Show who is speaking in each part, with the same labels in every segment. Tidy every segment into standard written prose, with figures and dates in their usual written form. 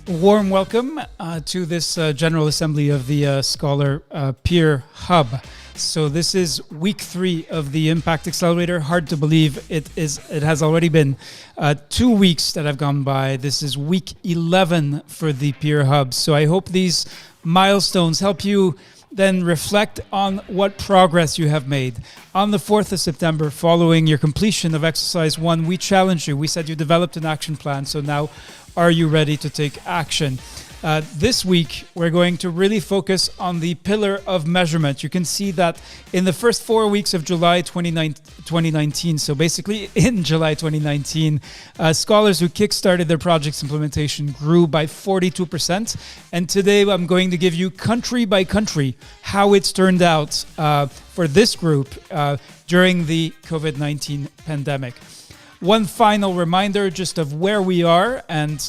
Speaker 1: Warm welcome to this General Assembly of the Scholar Peer Hub. So this is week 3 of the Impact Accelerator. Hard to believe it has already been 2 weeks that have gone by. This is week 11 for the Peer Hub. So I hope these milestones help you then reflect on what progress you have made. On the 4th of September, following your completion of exercise 1, we challenged you. We said you developed an action plan. So now, are you ready to take action? This week, we're going to really focus on the pillar of measurement. You can see that in the first 4 weeks of July 2019, so basically in July 2019, scholars who kickstarted their project's implementation grew by 42%. And today, I'm going to give you country by country how it's turned out for this group during the COVID-19 pandemic. One final reminder just of where we are and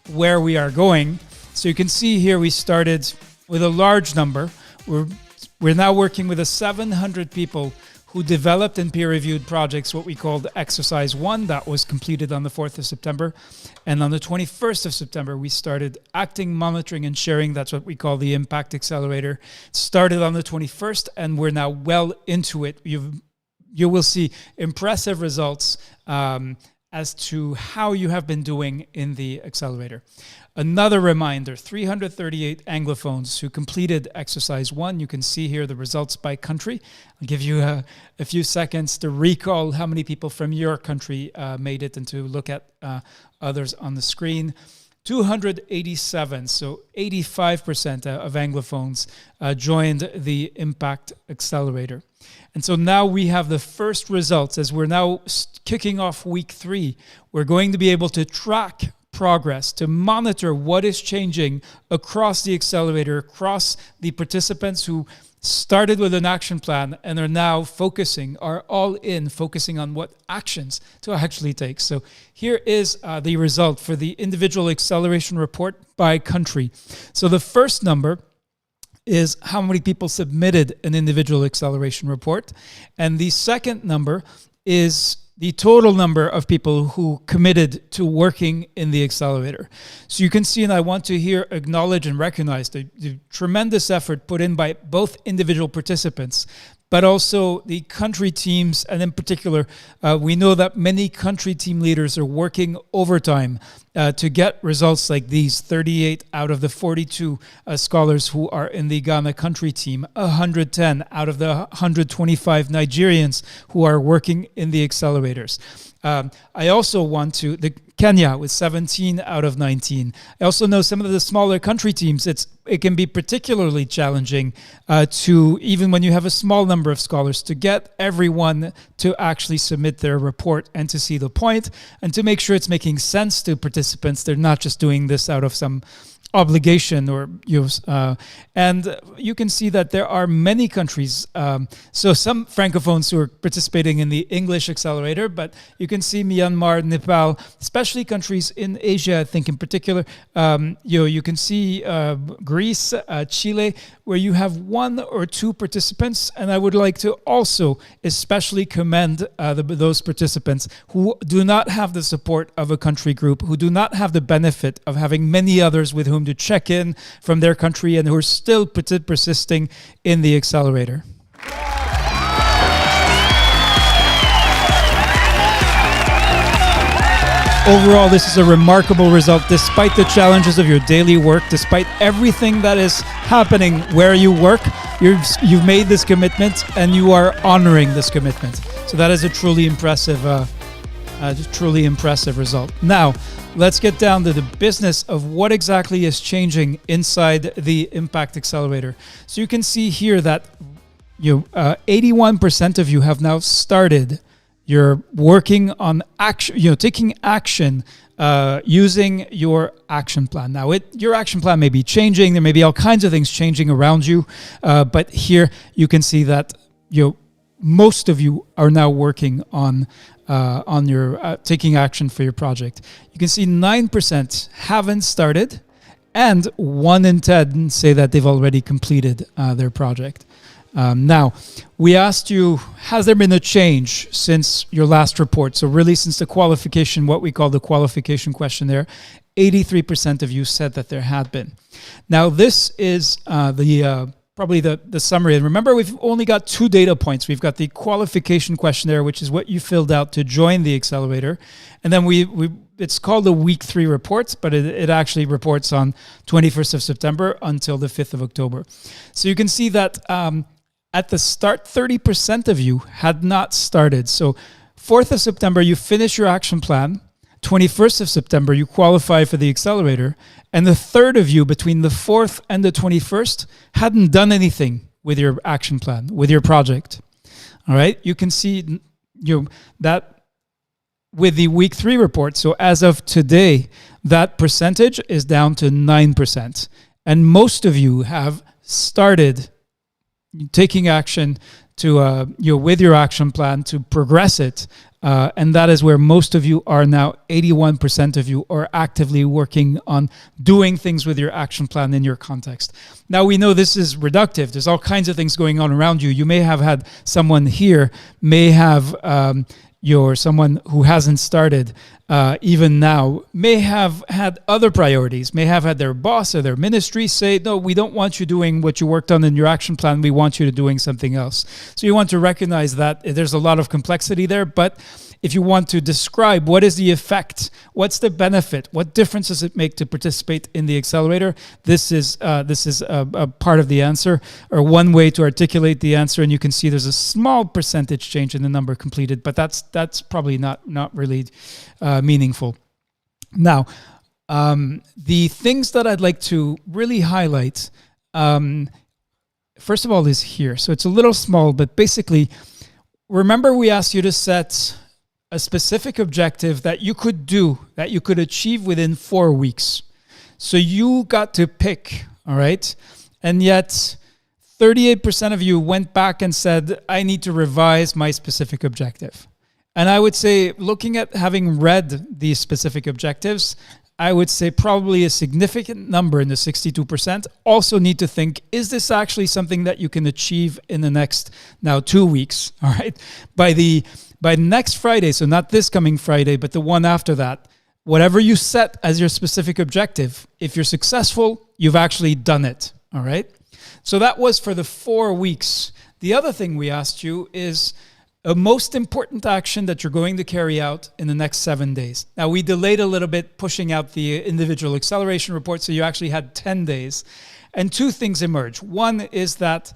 Speaker 1: where we are going. So you can see here we started with a large number. We're now working with 700 people who developed and peer-reviewed projects, what we called Exercise 1. That was completed on the 4th of September. And on the 21st of September, we started acting, monitoring, and sharing. That's what we call the Impact Accelerator. It started on the 21st, and we're now well into it. You will see impressive results as to how you have been doing in the accelerator. Another reminder, 338 Anglophones who completed Exercise 1. You can see here the results by country. I'll give you a few seconds to recall how many people from your country made it and to look at others on the screen. 287, so 85% of Anglophones joined the Impact Accelerator. And so now we have the first results. As we're now kicking off week 3, we're going to be able to track progress, to monitor what is changing across the accelerator, across the participants who started with an action plan and are now focusing on what actions to actually take. So here is the result for the individual acceleration report by country. So the first number is how many people submitted an individual acceleration report. And the second number is the total number of people who committed to working in the accelerator. So you can see, and I want to here acknowledge and recognize the tremendous effort put in by both individual participants, but also the country teams. And in particular, we know that many country team leaders are working overtime to get results like these. 38 out of the 42 scholars who are in the Ghana country team, 110 out of the 125 Nigerians who are working in the accelerators. I also want to, Kenya with 17 out of 19. I also know some of the smaller country teams, it can be particularly challenging to, even when you have a small number of scholars, to get everyone to actually submit their report and to see the point and to make sure it's making sense to participants. They're not just doing this out of some obligation or and you can see that there are many countries, so some francophones who are participating in the English accelerator, but you can see Myanmar, Nepal, especially countries in Asia, I think in particular. You can see Greece, Chile, where you have 1 or 2 participants, and I would like to also especially commend those participants who do not have the support of a country group, who do not have the benefit of having many others with whom to check in from their country and who are still persisting in the accelerator. Overall, this is a remarkable result despite the challenges of your daily work, despite everything that is happening where you work. You've made this commitment and you are honoring this commitment. So that is a truly impressive result. Now, let's get down to the business of what exactly is changing inside the Impact Accelerator. So you can see here that 81% of you have now started. You're working on action, taking action using your action plan. Now, your action plan may be changing. There may be all kinds of things changing around you, but here you can see that most of you are now working on your taking action for your project. You can see 9% haven't started, and 1 in 10 say that they've already completed their project. Now, we asked you, has there been a change since your last report? So really since the qualification, what we call the qualification questionnaire, 83% of you said that there had been. Now, this is probably the summary. And remember, we've only got 2 data points. We've got the qualification questionnaire, which is what you filled out to join the Accelerator. And then it's called the week 3 reports, but it actually reports on 21st of September until the 5th of October. So you can see that at the start, 30% of you had not started. So 4th of September, you finish your action plan. 21st of September, you qualify for the Accelerator. And the third of you, between the 4th and the 21st, hadn't done anything with your action plan, with your project. All right? You can see that with the week 3 report. So as of today, that percentage is down to 9%. And most of you have started taking action to with your action plan to progress it, and that is where most of you are now. 81% of you are actively working on doing things with your action plan in your context. Now, we know this is reductive. There's all kinds of things going on around you. You may have had someone here, may have someone who hasn't started even now, may have had other priorities, may have had their boss or their ministry say, no, we don't want you doing what you worked on in your action plan. We want you to doing something else. So you want to recognize that there's a lot of complexity there, but if you want to describe what is the effect, what's the benefit, what difference does it make to participate in the Accelerator, this is a part of the answer, or one way to articulate the answer. And you can see there's a small percentage change in the number completed, but that's probably not really meaningful. Now, the things that I'd like to really highlight, first of all, is here. So it's a little small, but basically, remember we asked you to set a specific objective that you could do, that you could achieve within 4 weeks. So you got to pick, all right? And yet 38% of you went back and said, I need to revise my specific objective. And I would say, looking at having read these specific objectives, I would say probably a significant number in the 62% also need to think, is this actually something that you can achieve in the next, now 2 weeks, all right? By next Friday, so not this coming Friday, but the one after that, whatever you set as your specific objective, if you're successful, you've actually done it, all right? So that was for the 4 weeks. The other thing we asked you is a most important action that you're going to carry out in the next 7 days. Now, we delayed a little bit pushing out the individual acceleration report, so you actually had 10 days. And 2 things emerged. One is that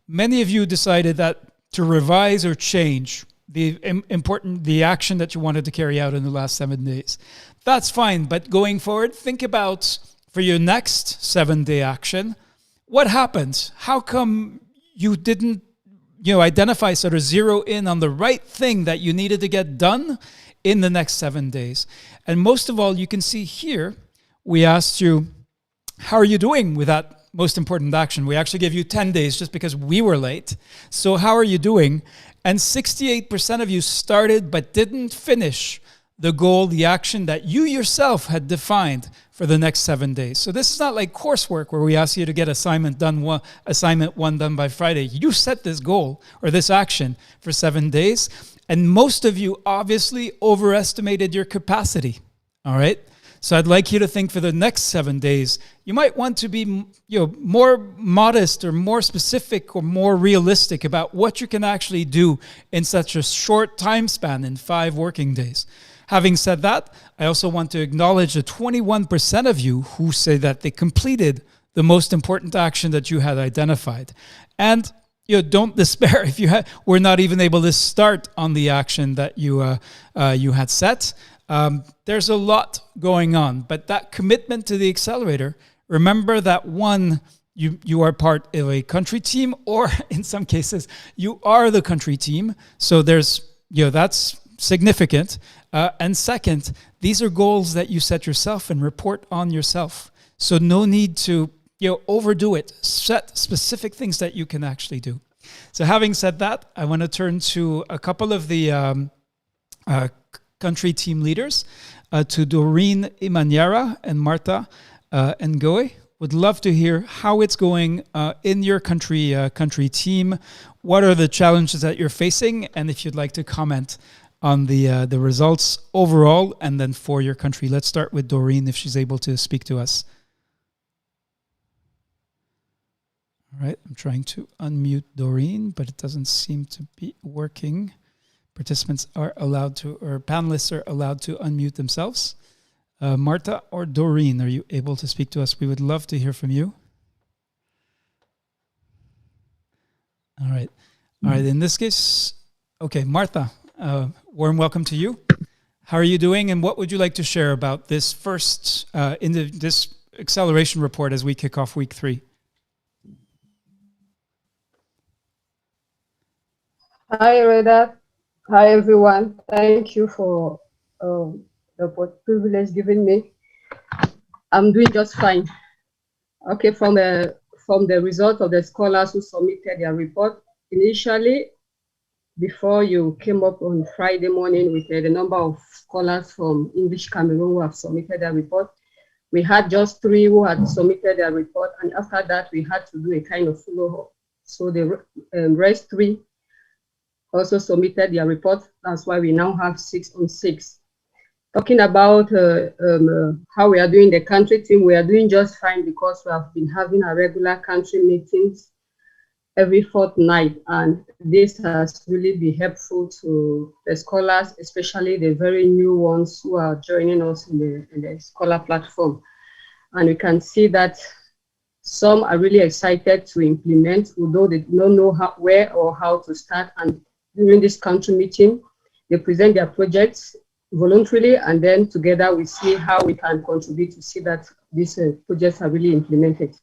Speaker 1: many of you decided that to revise or change the action that you wanted to carry out in the last 7 days. That's fine, but going forward, think about for your next 7-day action, what happened? How come you didn't identify, sort of zero in on the right thing that you needed to get done in the next 7 days? And most of all, you can see here, we asked you, how are you doing with that most important action? We actually gave you 10 days just because we were late. So how are you doing? And 68% of you started but didn't finish the goal, the action that you yourself had defined for the next 7 days. So this is not like coursework where we ask you to get assignment 1 done by Friday. You set this goal or this action for 7 days, and most of you obviously overestimated your capacity. All right? So I'd like you to think for the next 7 days, you might want to be more modest or more specific or more realistic about what you can actually do in such a short time span in 5 working days. Having said that, I also want to acknowledge the 21% of you who say that they completed the most important action that you had identified. And don't despair if you were not even able to start on the action that you had set. There's a lot going on, but that commitment to the Accelerator, remember that one, you are part of a country team, or in some cases, you are the country team. So there's, that's significant. And second, these are goals that you set yourself and report on yourself. So no need to, overdo it. Set specific things that you can actually do. So having said that, I want to turn to a couple of the country team leaders, to Doreen Imanyara and Marta Ngoe. Would love to hear how it's going in your country team. What are the challenges that you're facing? And if you'd like to comment on the results overall and then for your country. Let's start with Doreen if she's able to speak to us. All right, I'm trying to unmute Doreen, but it doesn't seem to be working. Participants are allowed to, or panelists are allowed to unmute themselves. Marta or Doreen, are you able to speak to us? We would love to hear from you. All right. All right. In this case, okay, Marta, warm welcome to you. How are you doing, and what would you like to share about this first this acceleration report as we kick off week 3?
Speaker 2: Hi, Reda. Hi, everyone. Thank you for the privilege given me. I'm doing just fine. Okay, from the result of the scholars who submitted their report, initially, before you came up on Friday morning with the number of scholars from English Cameroon who have submitted their report, we had just 3 who had submitted their report, and after that, we had to do a kind of follow-up. So the rest 3 also submitted their report. That's why we now have 6 on 6. Talking about how we are doing the country team, we are doing just fine because we have been having our regular country meetings every fortnight, and this has really been helpful to the scholars, especially the very new ones who are joining us in the scholar platform. And we can see that some are really excited to implement, although they don't know where or how to start. And during this country meeting, they present their projects voluntarily, and then together we see how we can contribute to see that these projects are really implemented.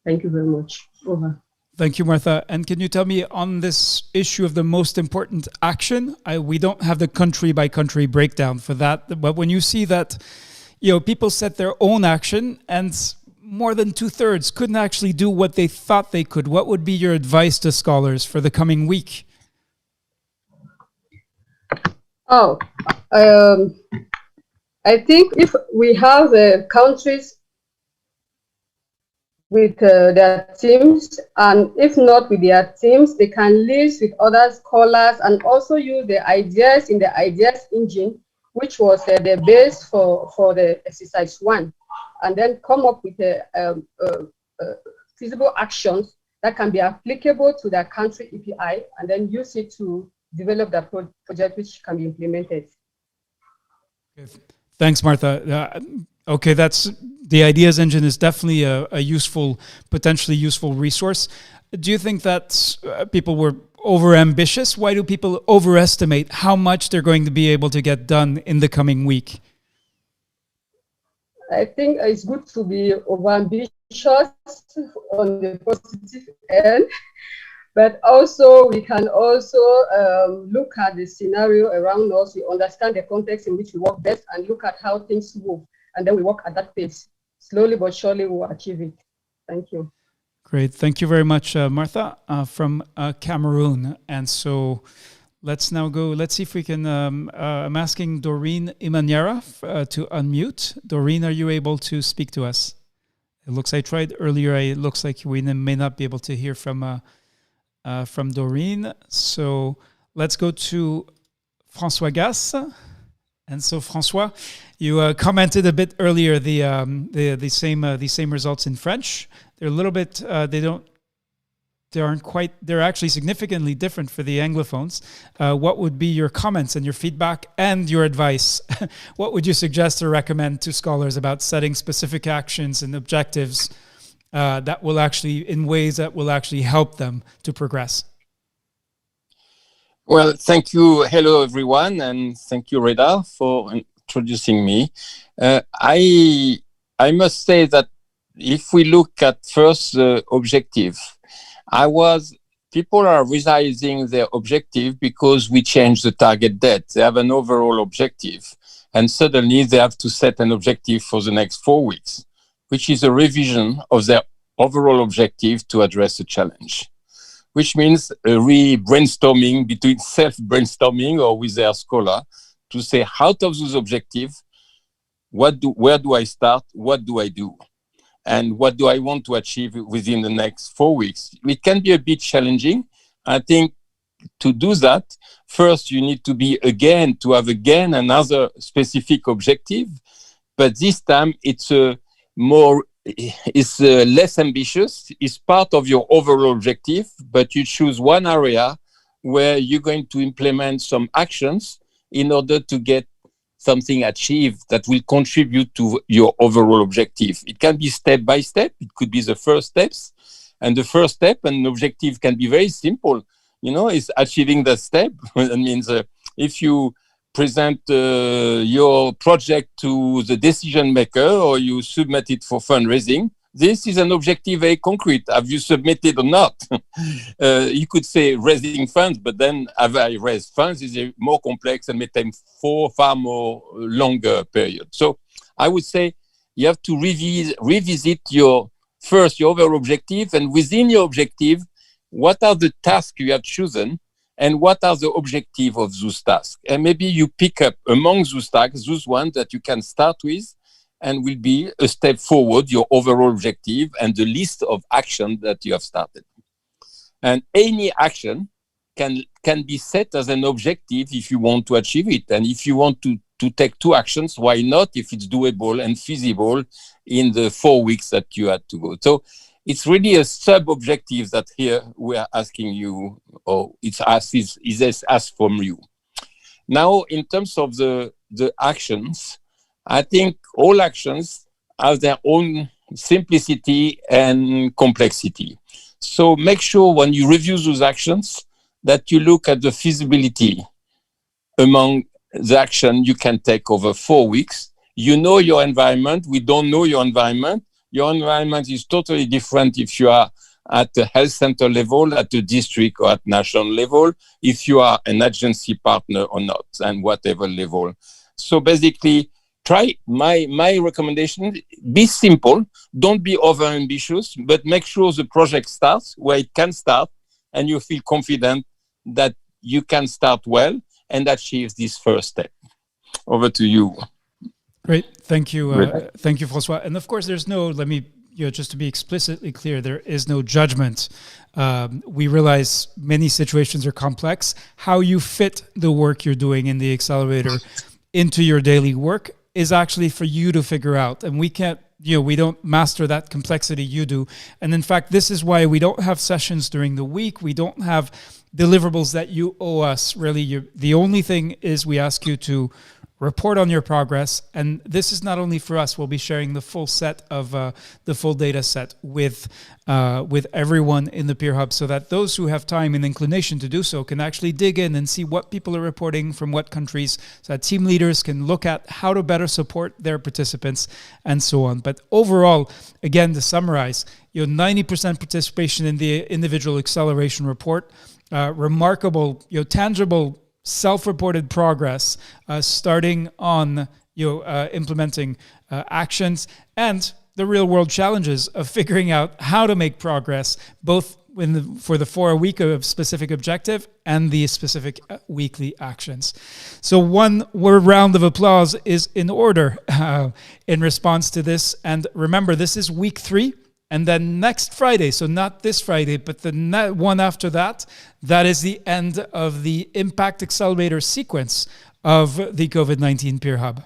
Speaker 2: Thank you very much. Over.
Speaker 1: Thank you, Martha. And can you tell me on this issue of the most important action? We don't have the country by country breakdown for that, but when you see that, people set their own action and more than 2/3 couldn't actually do what they thought they could, what would be your advice to scholars for the coming week?
Speaker 2: I think if we have countries with their teams, and if not with their teams, they can list with other scholars and also use the ideas in the ideas engine, which was the base for the exercise 1, and then come up with feasible actions that can be applicable to their country EPI, and then use it to develop that project which can be implemented.
Speaker 1: Thanks, Martha. Okay, that's the ideas engine is definitely a useful, potentially useful resource. Do you think that people were over-ambitious? Why do people overestimate how much they're going to be able to get done in the coming week?
Speaker 2: I think it's good to be over-ambitious on the positive end. But also, we can also look at the scenario around us. We understand the context in which we work best and look at how things move. And then we work at that pace. Slowly but surely, we'll achieve it. Thank you.
Speaker 1: Great. Thank you very much, Martha, from Cameroon. And so let's now go. Let's see if we can. I'm asking Doreen Imaniera to unmute. Doreen, are you able to speak to us? It looks I tried earlier. It looks like we may not be able to hear from Doreen. So let's go to Francois Gass. And so Francois, you commented a bit earlier the same results in French. They're a little bit they're actually significantly different for the Anglophones. What would be your comments and your feedback and your advice? What would you suggest or recommend to scholars about setting specific actions and objectives that will actually, in ways that will actually help them to progress?
Speaker 3: Well, thank you. Hello, everyone. And thank you, Reda, for introducing me. I must say that if we look at first the objective, people are revising their objective because we changed the target date. They have an overall objective, and suddenly they have to set an objective for the next 4 weeks, which is a revision of their overall objective to address the challenge, which means a re-brainstorming between self-brainstorming or with their scholar to say, out of those objectives, where do I start? What do I do? And what do I want to achieve within the next 4 weeks? It can be a bit challenging. I think to do that, first you need to have again another specific objective, but this time it's less ambitious. It's part of your overall objective, but you choose one area where you're going to implement some actions in order to get something achieved that will contribute to your overall objective. It can be step by step. It could be the first steps. And the first step and objective can be very simple. Is achieving that step. That means if you present your project to the decision maker or you submit it for fundraising, this is an objective very concrete. Have you submitted or not? You could say raising funds, but then have I raised funds is a more complex and may take far more longer period. So I would say you have to revisit your overall objective, and within your objective, what are the tasks you have chosen and what are the objectives of those tasks? And maybe you pick up among those tasks, those ones that you can start with and will be a step forward, your overall objective and the list of actions that you have started. And any action can be set as an objective if you want to achieve it. And if you want to take 2 actions, why not if it's doable and feasible in the 4 weeks that you had to go. So it's really a sub-objective that here we are asking you, or it's asked from you. Now, in terms of the actions, I think all actions have their own simplicity and complexity. So make sure when you review those actions that you look at the feasibility among the action you can take over 4 weeks. You know your environment. We don't know your environment. Your environment is totally different if you are at the health center level, at the district or at national level, if you are an agency partner or not, and whatever level. So basically, try my recommendation, be simple, don't be over ambitious, but make sure the project starts where it can start and you feel confident that you can start well and achieve this first step. Over to you.
Speaker 1: Great. Thank you. Thank you, Francois. And of course, there's no, just to be explicitly clear, there is no judgment. We realize many situations are complex. How you fit the work you're doing in the accelerator into your daily work is actually for you to figure out. And we can't, we don't master that complexity, you do. And in fact, this is why we don't have sessions during the week. We don't have deliverables that you owe us, really. The only thing is we ask you to report on your progress. And this is not only for us, we'll be sharing the full set of the full data set with everyone in the Peer Hub, so that those who have time and inclination to do so can actually dig in and see what people are reporting from what countries, so that team leaders can look at how to better support their participants and so on. But overall, again, to summarize, 90% participation in the individual acceleration report, remarkable, tangible self-reported progress, starting on implementing actions, and the real-world challenges of figuring out how to make progress, both for the 4-week of specific objective and the specific weekly actions. So one round of applause is in order in response to this. And remember, this is week 3. And then next Friday, so not this Friday, but the one after that, that is the end of the Impact Accelerator sequence of the COVID-19 Peer Hub.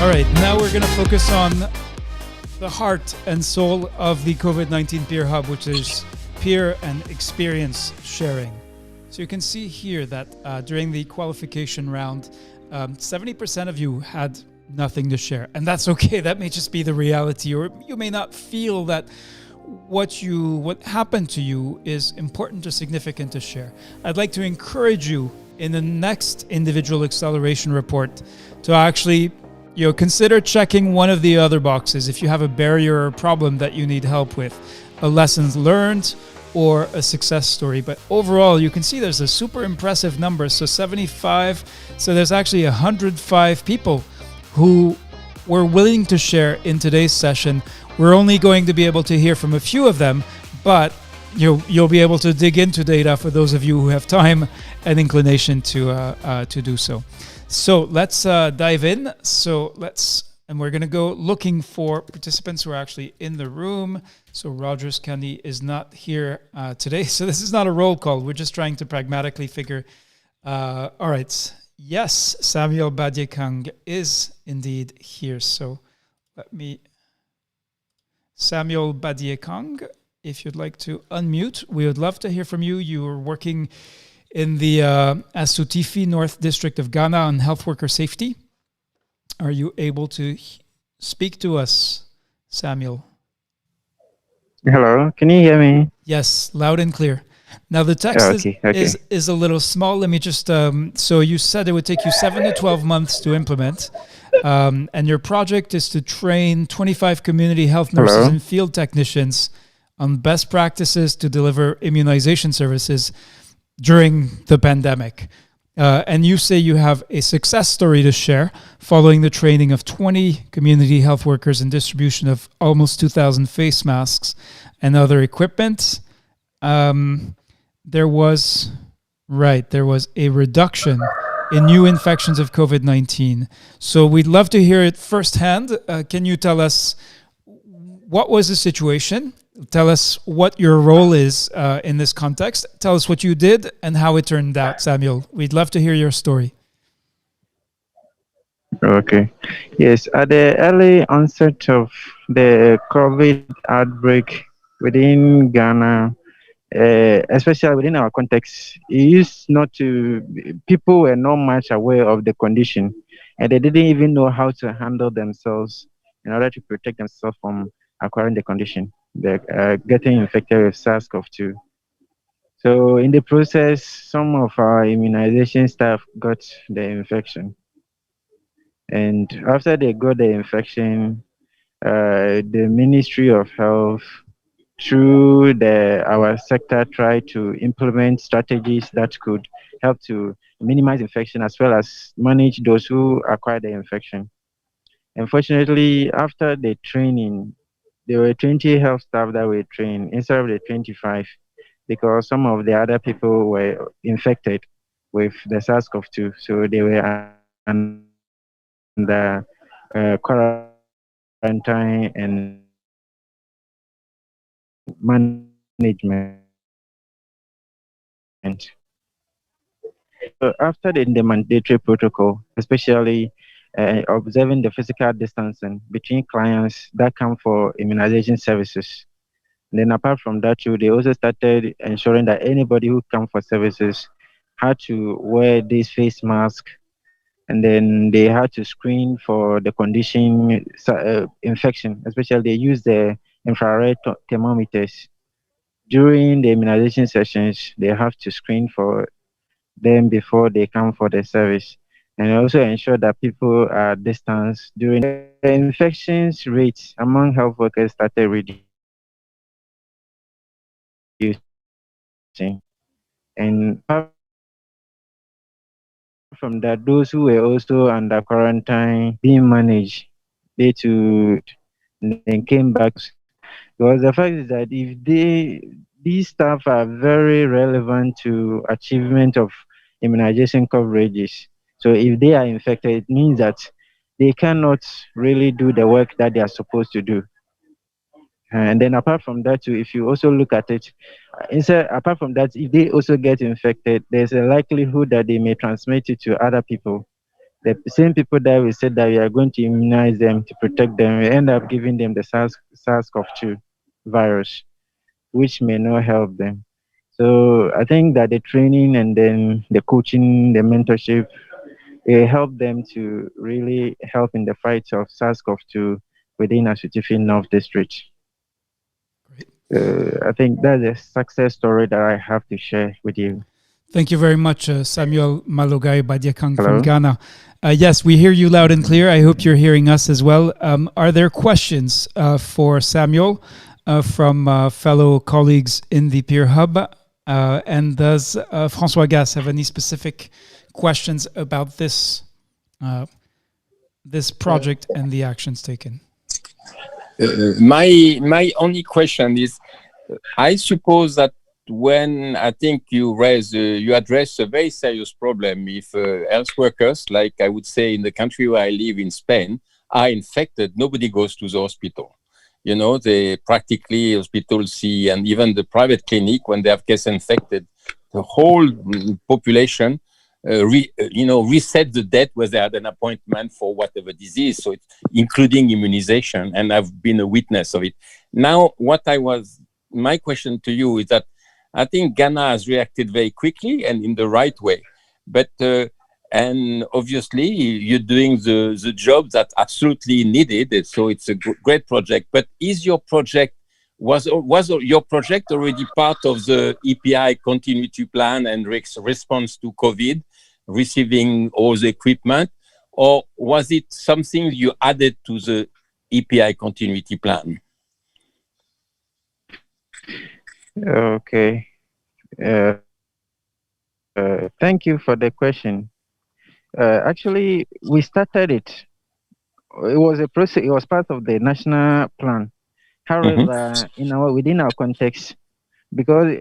Speaker 1: All right, now we're going to focus on the heart and soul of the COVID-19 Peer Hub, which is peer and experience sharing. So you can see here that during the qualification round, 70% of you had nothing to share. And that's okay. That may just be the reality, or you may not feel that what happened to you is important or significant to share. I'd like to encourage you in the next individual acceleration report to actually consider checking one of the other boxes if you have a barrier or problem that you need help with, a lessons learned or a success story. But overall, you can see there's a super impressive number. So 75, so there's actually 105 people who were willing to share in today's session. We're only going to be able to hear from a few of them, but you'll be able to dig into data for those of you who have time and inclination to do so. So let's dive in. And we're going to go looking for participants who are actually in the room. So Rogers Candy is not here today. So this is not a roll call. We're just trying to pragmatically figure. All right. Yes, Samuel Badiekang is indeed here. So Samuel Badiekang, if you'd like to unmute, we would love to hear from you. You are working in the Asutifi North District of Ghana on health worker safety. Are you able to speak to us, Samuel?
Speaker 4: Hello, can you hear me?
Speaker 1: Yes, loud and clear. Now the text is a little small. Let me just, so you said it would take you 7 to 12 months to implement. And your project is to train 25 community health nurses and field technicians on best practices to deliver immunization services during the pandemic. And you say you have a success story to share following the training of 20 community health workers and distribution of almost 2,000 face masks and other equipment. There was a reduction in new infections of COVID-19. So we'd love to hear it firsthand. Can you tell us what was the situation? Tell us what your role is in this context. Tell us what you did and how it turned out, Samuel. We'd love to hear your story.
Speaker 4: Okay. Yes, at the early onset of the COVID outbreak within Ghana, especially within our context, people were not much aware of the condition, and they didn't even know how to handle themselves in order to protect themselves from acquiring the condition. They're getting infected with SARS-CoV-2. So in the process, some of our immunization staff got the infection. And after they got the infection, the Ministry of Health, through our sector, tried to implement strategies that could help to minimize infection as well as manage those who acquired the infection. Unfortunately, after the training, there were 20 health staff that were trained instead of the 25 because some of the other people were infected with the SARS-CoV-2. So they were under quarantine and management. So after the mandatory protocol, especially observing the physical distancing between clients that come for immunization services. And then apart from that too, they also started ensuring that anybody who come for services had to wear this face mask, and then they had to screen for the condition infection, especially they use the infrared thermometers. During the immunization sessions, they have to screen for them before they come for the service. And also ensure that people are distanced during the infections rates among health workers started reducing. And apart from that, those who were also under quarantine being managed, they too then came back. Because the fact is that these staff are very relevant to achievement of immunization coverages. So if they are infected, it means that they cannot really do the work that they are supposed to do. And then apart from that too, if you also look at it, apart from that, if they also get infected, there's a likelihood that they may transmit it to other people. The same people that we said that we are going to immunize them to protect them, we end up giving them the SARS-CoV-2 virus, which may not help them. So I think that the training and then the coaching, the mentorship, it helped them to really help in the fight of SARS-CoV-2 within Asutifi North District. I think that's a success story that I have to share with you.
Speaker 1: Thank you very much, Samuel Malogai Badiekang from Ghana. Yes, we hear you loud and clear. I hope you're hearing us as well. Are there questions for Samuel from fellow colleagues in the Peer Hub? And does Francois Gas have any specific questions about this this project and the actions taken?
Speaker 3: My only question is, I suppose that when I think you address a very serious problem. If health workers, like I would say in the country where I live in Spain, are infected, nobody goes to the hospital. You know, they practically hospitals see, and even the private clinic, when they have case infected, the whole population, reset the date where they had an appointment for whatever disease. So it's including immunization, and I've been a witness of it. Now, my question to you is that I think Ghana has reacted very quickly and in the right way, but and obviously you're doing the job that's absolutely needed. So it's a great project. But is your project was your project already part of the EPI continuity plan and response to COVID, receiving all the equipment, or was it something you added to the EPI continuity plan?
Speaker 4: Okay. Thank you for the question. Actually, we started it. It was a process. It was part of the national plan. However, within our context, because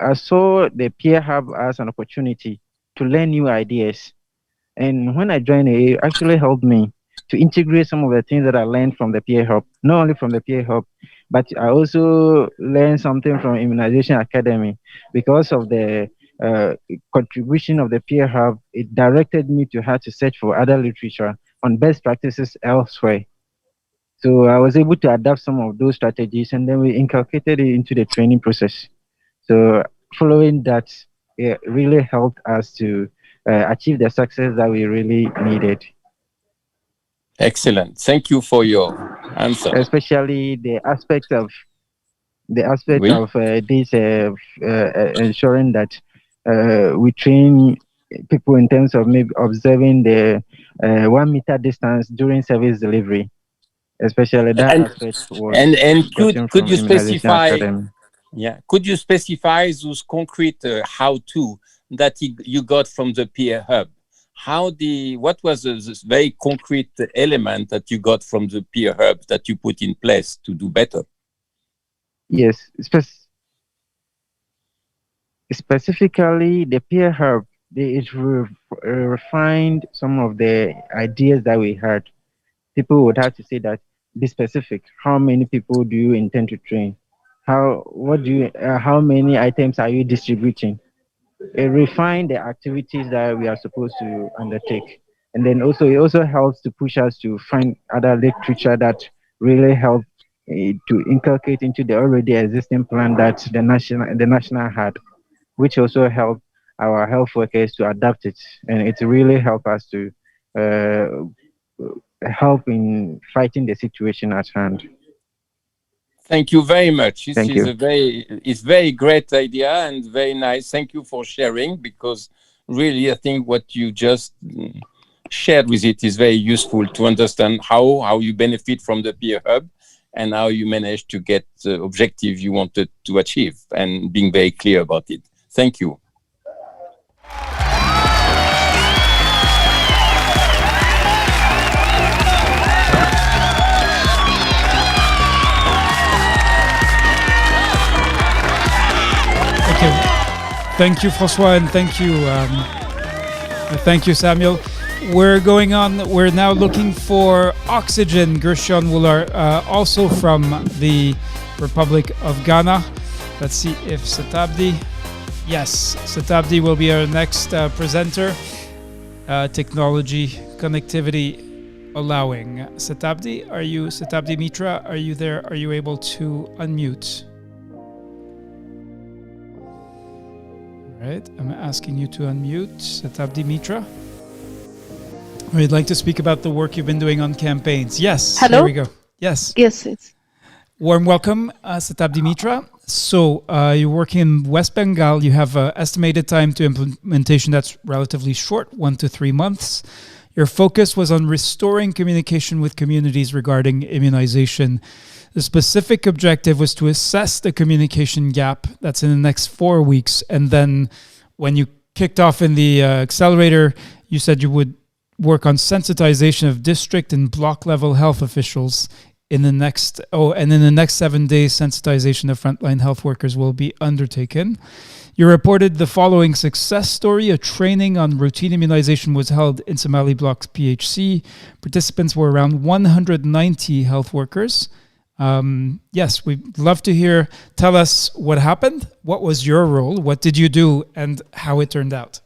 Speaker 4: I saw the peer hub as an opportunity to learn new ideas, and when I joined it actually helped me to integrate some of the things that I learned from the peer hub. Not only from the peer hub, but I also learned something from Immunization Academy. Because of the contribution of the peer hub, it directed me to how to search for other literature on best practices elsewhere. So I was able to adapt some of those strategies, and then we inculcated it into the training process. So following that, it really helped us to achieve the success that we really needed.
Speaker 3: Excellent. Thank you for your answer.
Speaker 4: Especially the aspect of this ensuring that we train people in terms of maybe observing the 1 meter distance during service delivery. Especially that aspect was
Speaker 3: could you specify? Yeah, could you specify those concrete how-to that you got from the peer hub? What was this very concrete element that you got from the peer hub that you put in place to do better?
Speaker 4: Yes, specifically the peer hub, it refined some of the ideas that we had. People would have to say that, be specific. How many people do you intend to train? How many items are you distributing? It refined the activities that we are supposed to undertake. And then it also helps to push us to find other literature that really help to inculcate into the already existing plan that the national had, which also helped our health workers to adapt it. And it really helped us to help in fighting the situation at hand.
Speaker 3: Thank you very much. It's very great idea and very nice. Thank you for sharing, because really I think what you just shared with it is very useful to understand how you benefit from the peer hub and how you managed to get the objective you wanted to achieve, and being very clear about it. Thank you.
Speaker 1: Thank you, Francois, and thank you, Samuel. We're now looking for oxygen. Gershon Wular, also from the Republic of Ghana. Let's see if Satabdi. Yes, Satabdi will be our next presenter. Technology, connectivity allowing. Satabdi Mitra, are you there? Are you able to unmute? Right, I'm asking you to unmute, Satabdi Mitra. We'd like to speak about the work you've been doing on campaigns. Yes,
Speaker 5: hello.
Speaker 1: Here we go. Yes.
Speaker 5: Yes, it's
Speaker 1: warm welcome, Satabdi Mitra. So you're working in West Bengal. You have an estimated time to implementation that's relatively short, 1 to 3 months. Your focus was on restoring communication with communities regarding immunization. The specific objective was to assess the communication gap that's in the next 4 weeks. And then when you kicked off in the accelerator, you said you would work on sensitization of district and block level health officials in the next, and in the next 7 days, sensitization of frontline health workers will be undertaken. You reported the following success story. A training on routine immunization was held in Somali Block's PHC. Participants were around 190 health workers. Yes, we'd love to hear. Tell us what happened. What was your role? What did you do and how it turned out?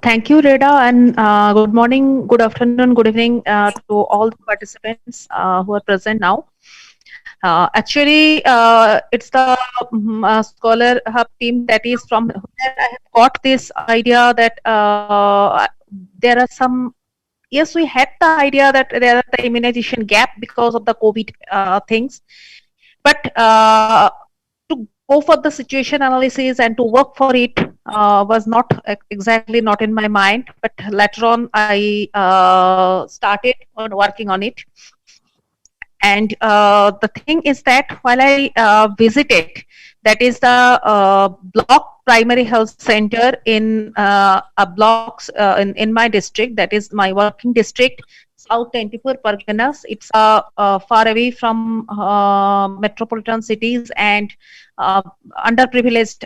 Speaker 5: Thank you, Reda, and good morning, good afternoon, good evening to all the participants who are present now. Actually, it's the Scholar Hub team that is from where I have got this idea that there are some. Yes, we had the idea that there are the immunization gap because of the COVID things, but to go for the situation analysis and to work for it was not exactly not in my mind. But later on, I started on working on it. And the thing is that while I visited, that is the block primary health center in blocks in my district, that is my working district, South 24 Parganas. It's far away from metropolitan cities and underprivileged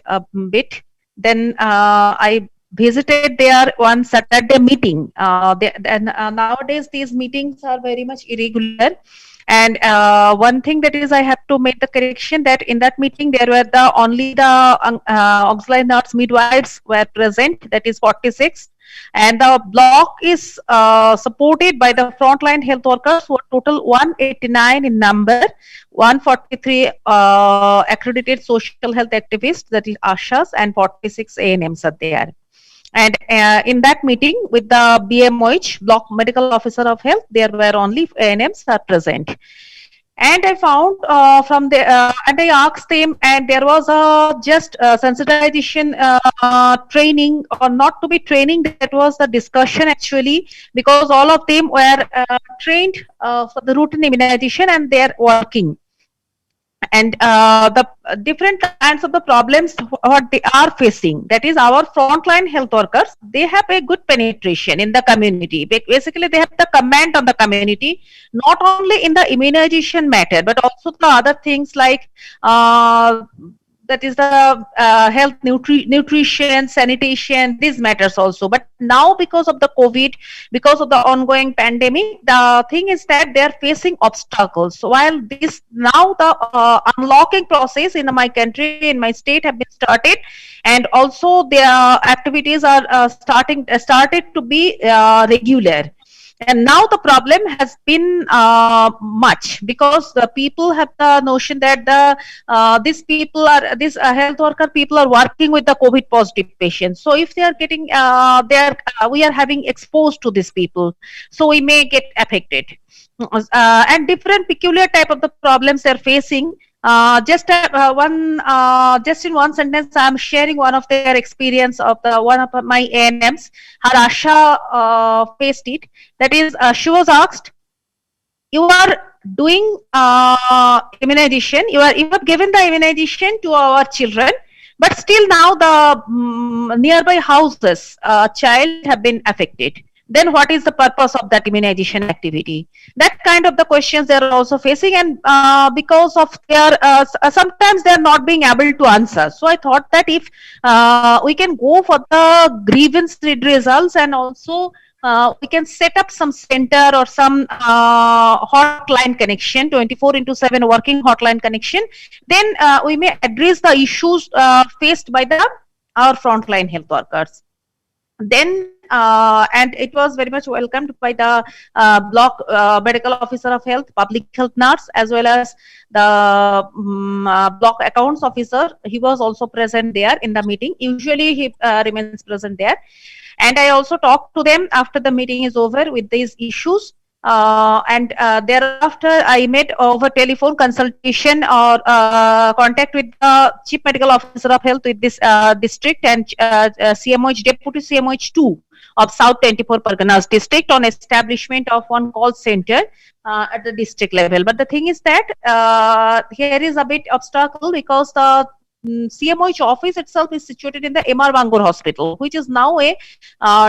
Speaker 5: bit. Then I visited there one Saturday meeting. Nowadays these meetings are very much irregular. And one thing that is I have to make the correction that in that meeting there were only the auxiliary nurse midwives were present, that is 46, and the block is supported by the frontline health workers who are total 189 in number, 143 accredited social health activists, that is ASHAs, and 46 ANMs are there. And in that meeting with the BMOH, Block Medical Officer of Health, there were only ANMs are present. And I found from the, and I asked them, and there was just sensitization training or not to be training, that was the discussion actually, because all of them were trained for the routine immunization and they are working. And the different kinds of the problems what they are facing, that is our frontline health workers, they have a good penetration in the community. Basically they have the command on the community, not only in the immunization matter but also the other things like that is the health, nutrition, sanitation, these matters also. But now because of the COVID, because of the ongoing pandemic, the thing is that they are facing obstacles. So while this now the unlocking process in my country, in my state have been started, and also their activities are started to be regular. And now the problem has been much, because the people have the notion that these people are health worker people are working with the COVID positive patients. So if they are getting we are having exposed to these people, so we may get affected. And different peculiar type of the problems they are facing. Just in one sentence, I am sharing one of their experience of one of my ANMs. Her Asha faced it. That is, she was asked, "You are doing immunization. You have given the immunization to our children, but still now the nearby houses child have been affected. Then what is the purpose of that immunization activity?" That kind of the questions they are also facing, and because of their sometimes they are not being able to answer. So I thought that if we can go for the grievance redressals, and also we can set up some center or some hotline connection, 24/7 working hotline connection, then we may address the issues faced by our frontline health workers. Then and it was very much welcomed by the block medical officer of health, public health nurse, as well as the block accounts officer. He was also present there in the meeting. Usually he remains present there. And I also talked to them after the meeting is over with these issues. And thereafter I made over telephone consultation or contact with the Chief Medical Officer of Health with this district and CMOH, Deputy CMOH 2 of South 24 Parganas district on establishment of one call center at the district level. But the thing is that here is a bit obstacle, because the CMOH office itself is situated in the MR Bangur Hospital, which is now a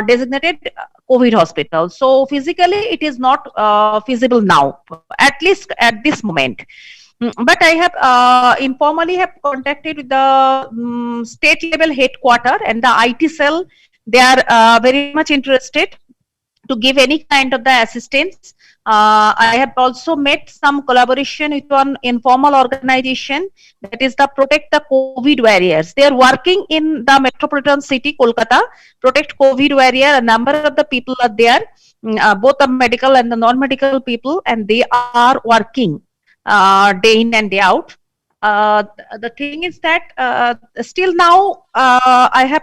Speaker 5: designated COVID hospital. So physically, it is not feasible now, at least at this moment. But I have informally have contacted with the state level headquarter and the IT cell. They are very much interested to give any kind of the assistance. I have also met some collaboration with one informal organization, that is the Protect the COVID Warriors. They are working in the metropolitan city, Kolkata. Protect COVID Warrior, a number of the people are there, both the medical and the non-medical people, and they are working day in and day out. The thing is that still now I have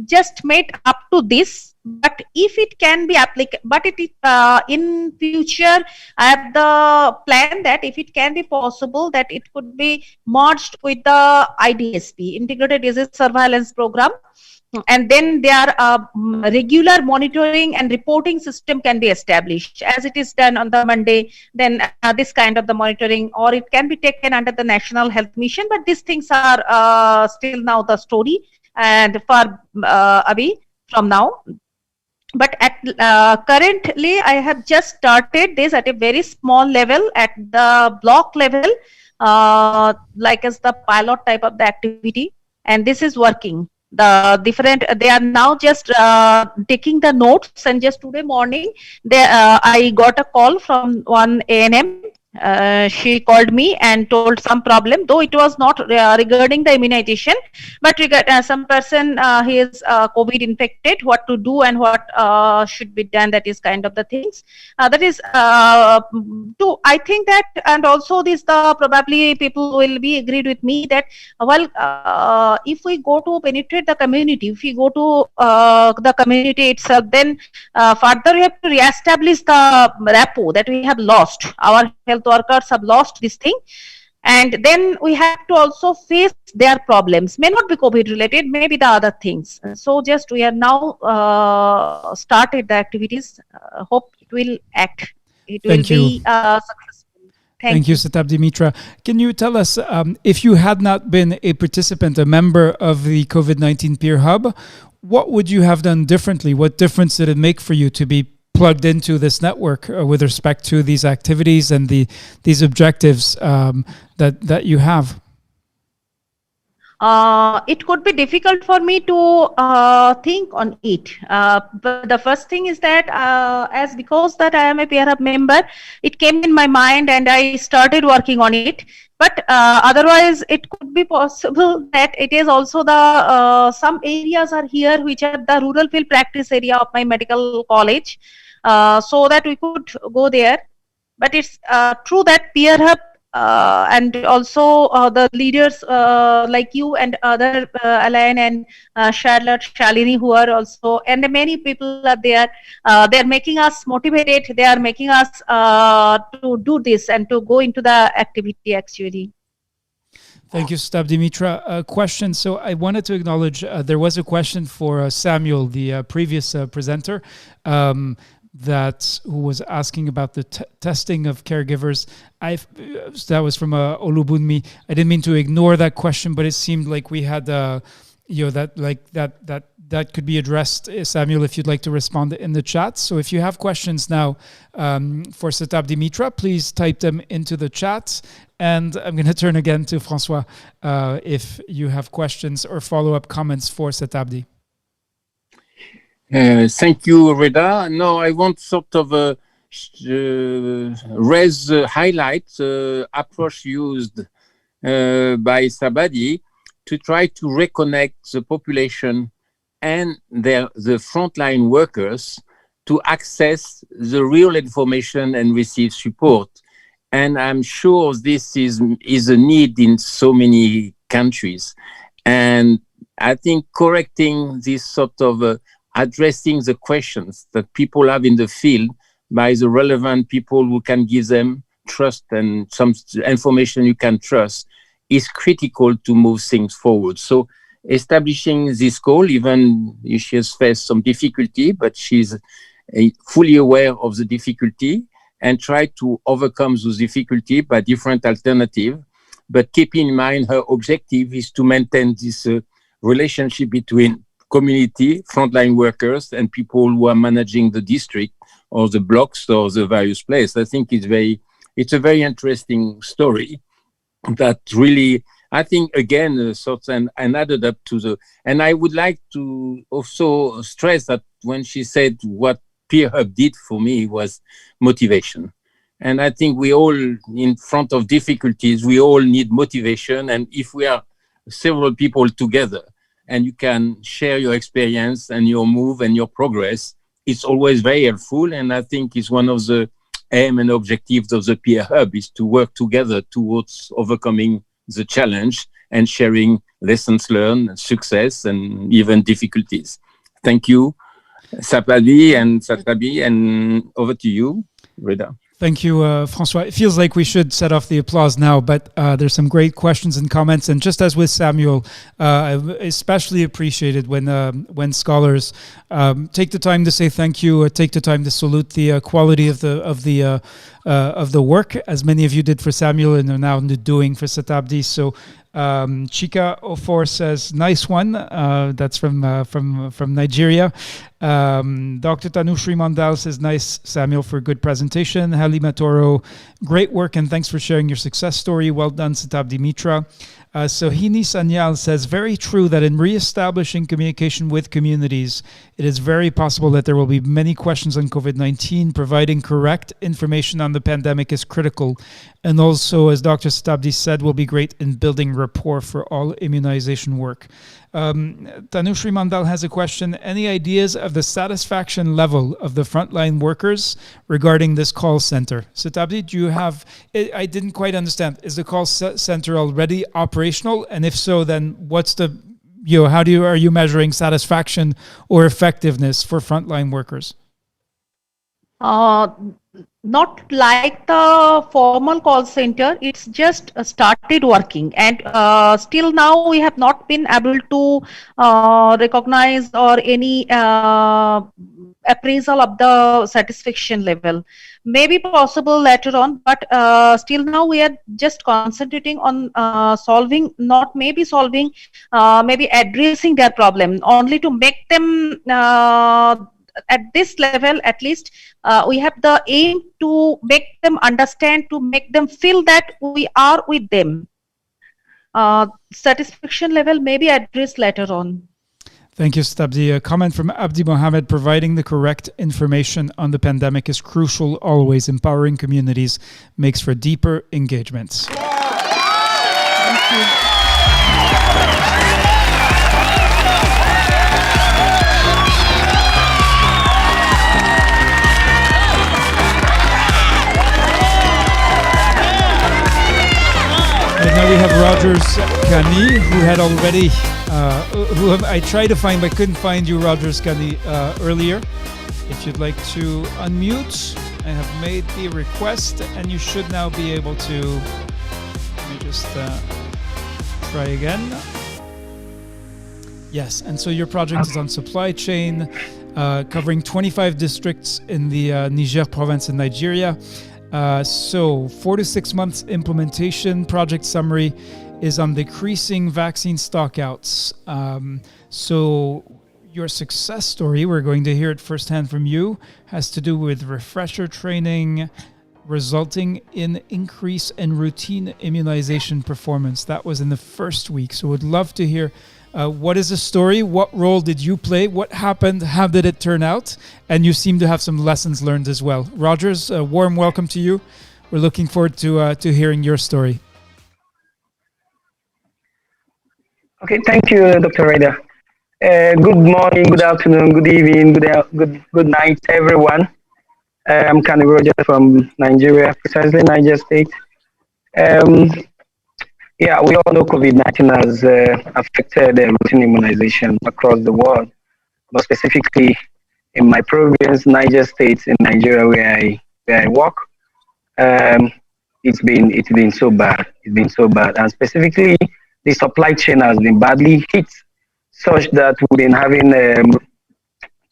Speaker 5: just made up to this, but if it can be applicable, but it is in future I have the plan that if it can be possible that it could be merged with the IDSP, Integrated Disease Surveillance Program, and then their regular monitoring and reporting system can be established as it is done on the Monday. Then this kind of the monitoring, or it can be taken under the National Health Mission. But these things are still now the story and far away from now. But at currently, I have just started this at a very small level, at the block level, like as the pilot type of the activity, and this is working. The different, they are now just taking the notes, and just today morning I got a call from one ANM. She called me and told some problem, though it was not regarding the immunization, but regarding some person he is COVID infected, what to do and what should be done. That is kind of the things. That is to, I think that, and also this probably people will be agreed with me that if we go to penetrate the community, if we go to the community itself, then further we have to re-establish the rapport that we have lost. Our health workers have lost this thing, and then we have to also face their problems. May not be COVID related, maybe the other things. So just we are now started the activities. Hope it will act. It will be successful.
Speaker 1: Thank you, Satabdi Mitra. Can you tell us, if you had not been a participant, a member of the COVID-19 Peer Hub, what would you have done differently? What difference did it make for you to be plugged into this network with respect to these activities and these objectives that you have?
Speaker 5: It could be difficult for me to think on it. But the first thing is that as because that I am a Peer Hub member, it came in my mind and I started working on it. But otherwise, it could be possible that it is also the some areas are here which are the rural field practice area of my medical college, so that we could go there. But it's true that Peer Hub and also the leaders like you and other Alain and Charlotte, Shalini, who are also, and many people are there. They are making us motivated. They are making us to do this and to go into the activity actually.
Speaker 1: Thank you, Satabdi Mitra. Question. So I wanted to acknowledge there was a question for Samuel, the previous presenter, who was asking about the testing of caregivers. That was from Olubunmi. I didn't mean to ignore that question, but it seemed like we had that could be addressed. Samuel, if you'd like to respond in the chat. So if you have questions now for Satabdi Mitra, please type them into the chat. And I'm going to turn again to Francois if you have questions or follow-up comments for Satabdi.
Speaker 3: Thank you, Reda. No, I want sort of highlight approach used by Sabadi to try to reconnect the population and the frontline workers to access the real information and receive support. And I'm sure this is a need in so many countries. And I think correcting this sort of addressing the questions that people have in the field by the relevant people who can give them trust and some information you can trust is critical to move things forward. So establishing this goal, even if she has faced some difficulty, but she's fully aware of the difficulty and try to overcome those difficulty by different alternatives. But keep in mind, her objective is to maintain this relationship between community, frontline workers, and people who are managing the district or the blocks or the various places. I think it's a very interesting story that really, I think, again, sort of and added up to the, and I would like to also stress that when she said what Peer Hub did for me was motivation. And I think we all, in front of difficulties, we all need motivation. And if we are several people together and you can share your experience and your move and your progress, it's always very helpful. And I think it's one of the aim and objectives of the Peer Hub is to work together towards overcoming the challenge and sharing lessons learned, success, and even difficulties. Thank you, Sapabi and Satabi, and over to you, Reda.
Speaker 1: Thank you, Francois. It feels like we should set off the applause now, but there's some great questions and comments. And just as with Samuel, I especially appreciated when scholars take the time to say thank you, or take the time to salute the quality of the work, as many of you did for Samuel and are now doing for Satabdi. So Chika Ofor says, nice one. That's from Nigeria. Dr. Tanushri Mandal says, nice, Samuel, for a good presentation. Halima Toro, great work and thanks for sharing your success story. Well done, Satabdi Mitra. Sohini Sanyal says, very true that in re-establishing communication with communities, it is very possible that there will be many questions on COVID-19. Providing correct information on the pandemic is critical. And also, as Dr. Satabdi said, will be great in building rapport for all immunization work. Tanushri Mandal has a question. Any ideas of the satisfaction level of the frontline workers regarding this call center? Satabdi, do you have, I didn't quite understand, is the call center already operational? And if so, then what's the, are you measuring satisfaction or effectiveness for frontline workers?
Speaker 5: Not like the formal call center, it's just started working, and still now we have not been able to recognize or any appraisal of the satisfaction level. Maybe possible later on, but still now we are just concentrating on maybe addressing their problem, only to make them at this level, at least we have the aim to make them understand, to make them feel that we are with them. Satisfaction level may be addressed later on.
Speaker 1: Thank you, Stabdi. A comment from Abdi Mohammed: providing the correct information on the pandemic is crucial always. Empowering communities makes for deeper engagements. Thank you. Now we have Rogers Kani, who had already, I tried to find but couldn't find you, Rogers Kani, earlier. If you'd like to unmute, I have made the request and you should now be able to, let me just try again. Yes, and so your project is on supply chain, covering 25 districts in the Niger province in Nigeria. So 4 to 6 months implementation. Project summary is on decreasing vaccine stockouts. So your success story, we're going to hear it firsthand from you, has to do with refresher training resulting in increase in routine immunization performance. That was in the first week. So would love to hear what is the story? What role did you play? What happened? How did it turn out? And you seem to have some lessons learned as well. Rogers, a warm welcome to you. We're looking forward to hearing your story.
Speaker 6: Okay, thank you, Dr. Ryder. Good morning, good afternoon, good evening, good night, everyone. I'm Kani Roger from Nigeria, precisely Niger State. Yeah, we all know COVID-19 has affected routine immunization across the world, but specifically in my province, Niger State, in Nigeria, where I work, it's been so bad. It's been so bad, and specifically, the supply chain has been badly hit, such that we've been having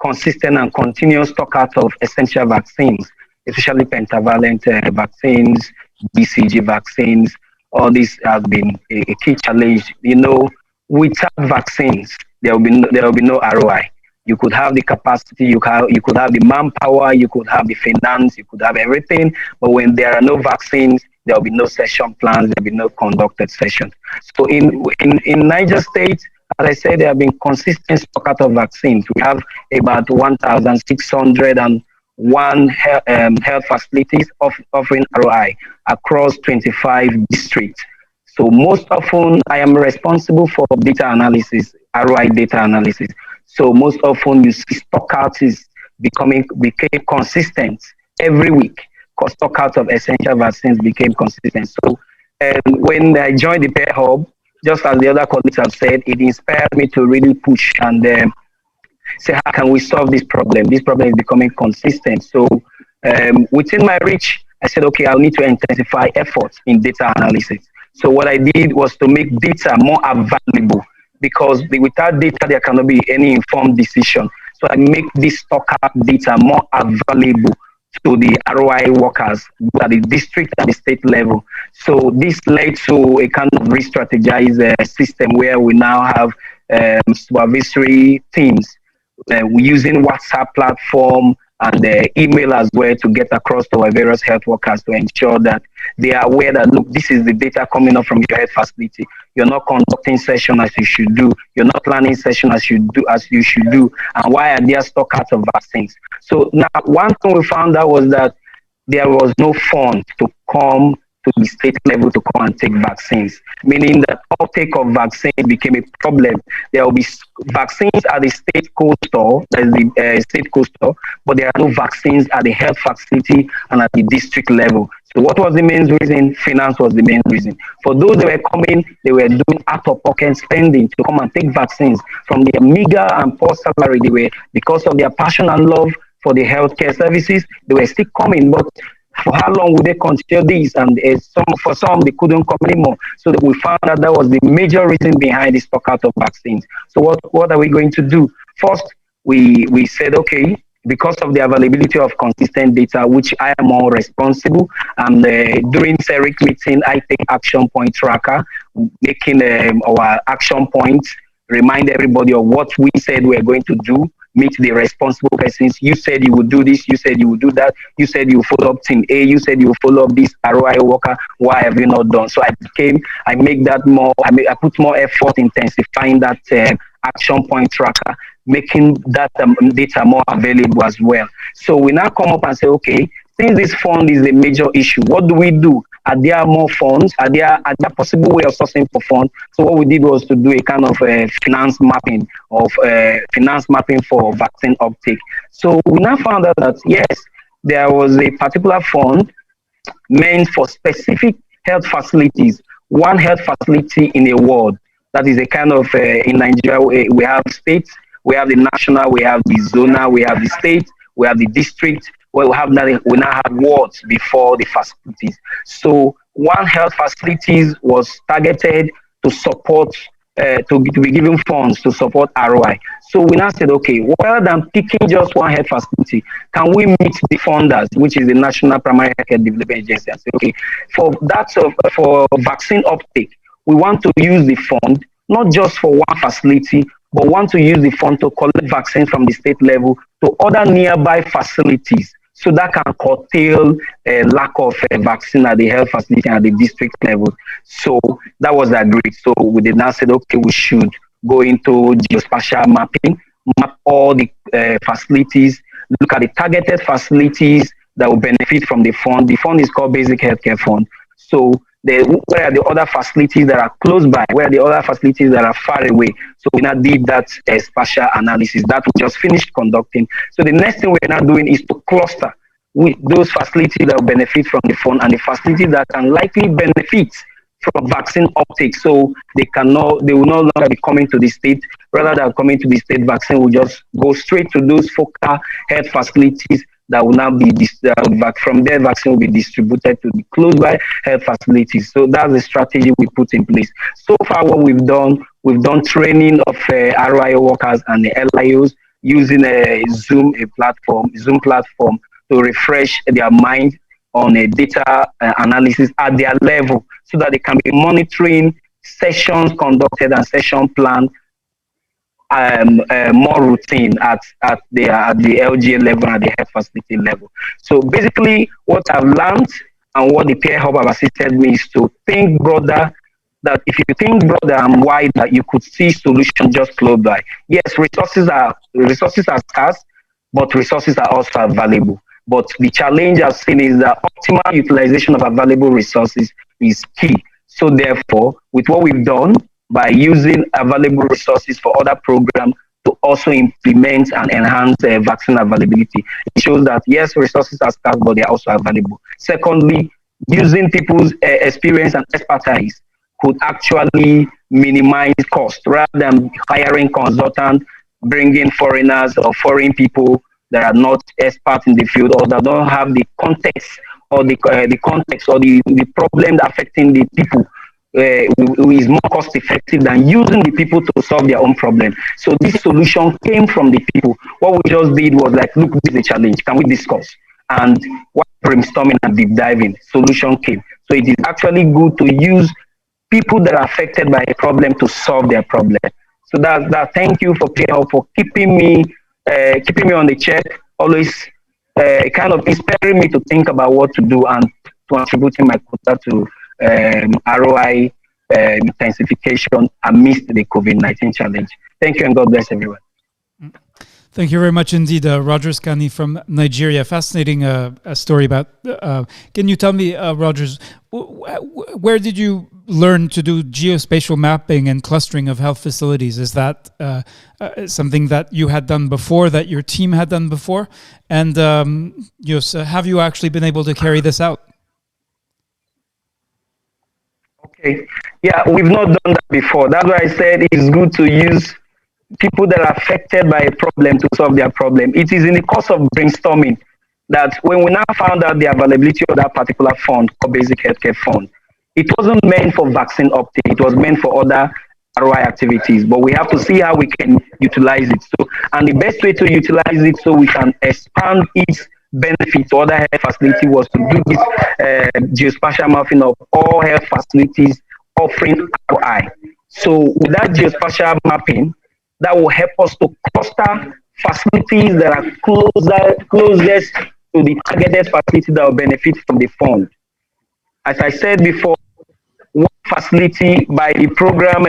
Speaker 6: consistent and continuous stock out of essential vaccines, especially pentavalent vaccines, BCG vaccines, all this has been a key challenge. Without vaccines, there will be no ROI. You could have the capacity, you could have the manpower, you could have the finance, you could have everything, but when there are no vaccines, there will be no session plans, there will be no conducted sessions. So in Niger State, as I said, there have been consistent stock out of vaccines. We have about 1,601 health facilities offering ROI across 25 districts. So most often, I am responsible for data analysis, ROI data analysis. So most often, you see stockouts became consistent every week, because stockouts of essential vaccines became consistent. So when I joined the Pear Hub, just as the other colleagues have said, it inspired me to really push and say, how can we solve this problem? This problem is becoming consistent. So within my reach, I said, okay, I'll need to intensify efforts in data analysis. So what I did was to make data more available, because without data, there cannot be any informed decision. So I make this stock-up data more available to the ROI workers at the district and the state level. So this led to a kind of re-strategized system where we now have supervisory teams using WhatsApp platform and email as well to get across to our various health workers to ensure that they are aware that, look, this is the data coming up from your health facility. You're not conducting session as you should do. You're not planning session as you should do. And why are there stock out of vaccines? So now one thing we found out was that there was no fund to come to the state level to come and take vaccines, meaning that uptake of vaccines became a problem. There will be vaccines at the state co-store, that is the state co-store, but there are no vaccines at the health facility and at the district level. So what was the main reason? Finance was the main reason. For those that were coming, they were doing out-of-pocket spending to come and take vaccines from their meager and poor salary. They were, because of their passion and love for the healthcare services, they were still coming, but for how long would they continue this? And for some, they couldn't come anymore. So we found out that was the major reason behind the stock out of vaccines. So what are we going to do? First, we said, okay, because of the availability of consistent data, which I am more responsible, and during CERIC meeting, I take action point tracker, making our action points, remind everybody of what we said we're going to do, meet the responsible persons. You said you would do this, you said you would do that, you said you would follow up team A, you said you would follow up this ROI worker, why have you not done? So I put more effort intensifying that action point tracker, making that data more available as well. So we now come up and say, okay, since this fund is a major issue, what do we do? Are there more funds? Are there possible way of sourcing for funds? So what we did was to do a kind of finance mapping for vaccine uptake. So we now found out that, yes, there was a particular fund meant for specific health facilities, one health facility in a ward. That is a kind of, in Nigeria, we have states, we have the national, we have the zonal, we have the state, we have the district. Well, we now have wards before the facilities. So one health facilities was targeted to support, to be given funds to support ROI. So we now said, okay, rather than picking just one health facility, can we meet the funders, which is the National Primary Healthcare Development Agency, and say, okay, for vaccine uptake, we want to use the fund, not just for one facility, but want to use the fund to collect vaccines from the state level to other nearby facilities. So that can curtail lack of vaccine at the health facility and at the district level. So that was agreed. So we did now say, okay, we should go into geospatial mapping, map all the facilities, look at the targeted facilities that will benefit from the fund. The fund is called Basic Healthcare Fund. So where are the other facilities that are close by? Where are the other facilities that are far away? So we now did that spatial analysis that we just finished conducting. So the next thing we're now doing is to cluster with those facilities that will benefit from the fund and the facilities that can likely benefit from vaccine uptake. So they will no longer be coming to the state. Rather than coming to the state, vaccine will just go straight to those focal health facilities that will now be from there, vaccine will be distributed to the close by health facilities. So that's the strategy we put in place. So far, what we've done training of ROI workers and the LIOs using a Zoom platform to refresh their mind on a data analysis at their level so that they can be monitoring sessions conducted and session planned more routine at the LGA level and the health facility level. So basically, what I've learned and what the peer hub have assisted me is to think broader. That if you think broader and wider, you could see solutions just close by. Yes, resources are scarce, but resources are also available. But the challenge I've seen is that optimal utilization of available resources is key. So therefore, with what we've done, by using available resources for other programs to also implement and enhance vaccine availability. It shows that yes, resources are scarce, but they're also available. Secondly, using people's experience and expertise could actually minimize cost rather than hiring consultants, bringing foreigners or foreign people that are not experts in the field or that don't have the context or the context or the problem affecting the people. Is more cost effective than using the people to solve their own problem. So this solution came from the people. What we just did was like, look, this is a challenge. Can we discuss? And while brainstorming and deep diving, solution came. So it is actually good to use people that are affected by a problem to solve their problem. So that thank you for keeping me on the check, always kind of inspiring me to think about what to do and to contributing my quota to ROI intensification amidst the COVID-19 challenge. Thank you and God bless everyone.
Speaker 1: Thank you very much indeed, Rogers Kani from Nigeria. Fascinating story about. Can you tell me, Rogers, where did you learn to do geospatial mapping and clustering of health facilities? Is that something that you had done before, that your team had done before? And have you actually been able to carry this out?
Speaker 6: Okay. Yeah, we've not done that before. That's why I said it's good to use people that are affected by a problem to solve their problem. It is in the course of brainstorming that when we now found out the availability of that particular fund, or basic healthcare fund, it wasn't meant for vaccine uptake. It was meant for other ROI activities, but we have to see how we can utilize it. So, and the best way to utilize it so we can expand its benefit to other health facility was to do this geospatial mapping of all health facilities offering ROI. So with that geospatial mapping, that will help us to cluster facilities that are closest to the targeted facility that will benefit from the fund. As I said before, one facility by the program,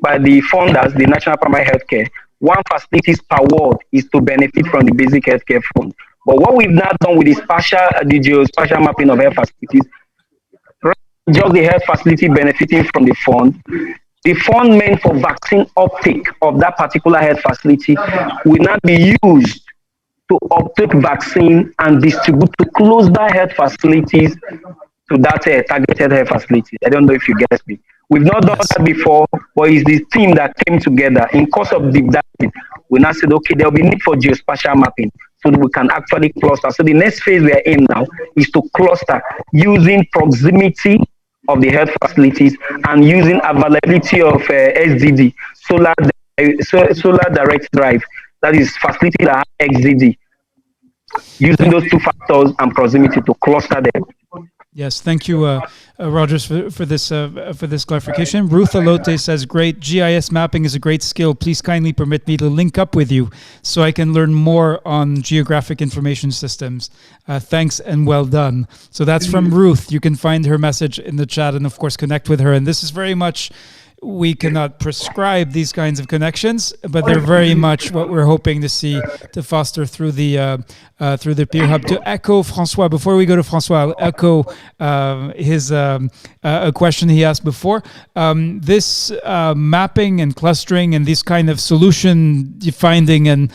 Speaker 6: by the funders, the National Primary Healthcare, one facility per ward is to benefit from the basic healthcare fund. But what we've now done with the geospatial mapping of health facilities, just the health facility benefiting from the fund meant for vaccine uptake of that particular health facility will now be used to uptake vaccine and distribute to closed health facilities to that targeted health facility. I don't know if you get me. We've not done that before, but it's the team that came together in course of deep diving. We now said, okay, there will be need for geospatial mapping so that we can actually cluster. So the next phase we are in now is to cluster using proximity of the health facilities and using availability of SDD, solar direct drive, that is facility that have XDD, using those two factors and proximity to cluster them.
Speaker 1: Yes, thank you, Rogers, for this clarification. Ruth Alote says, great, GIS mapping is a great skill. Please kindly permit me to link up with you so I can learn more on geographic information systems. Thanks and well done. So that's from Ruth. You can find her message in the chat and, of course, connect with her. And this is very much, we cannot prescribe these kinds of connections, but they're very much what we're hoping to see to foster through the peer hub. To echo Francois, before we go to Francois, I'll echo his a question he asked before. This mapping and clustering and this kind of solution finding and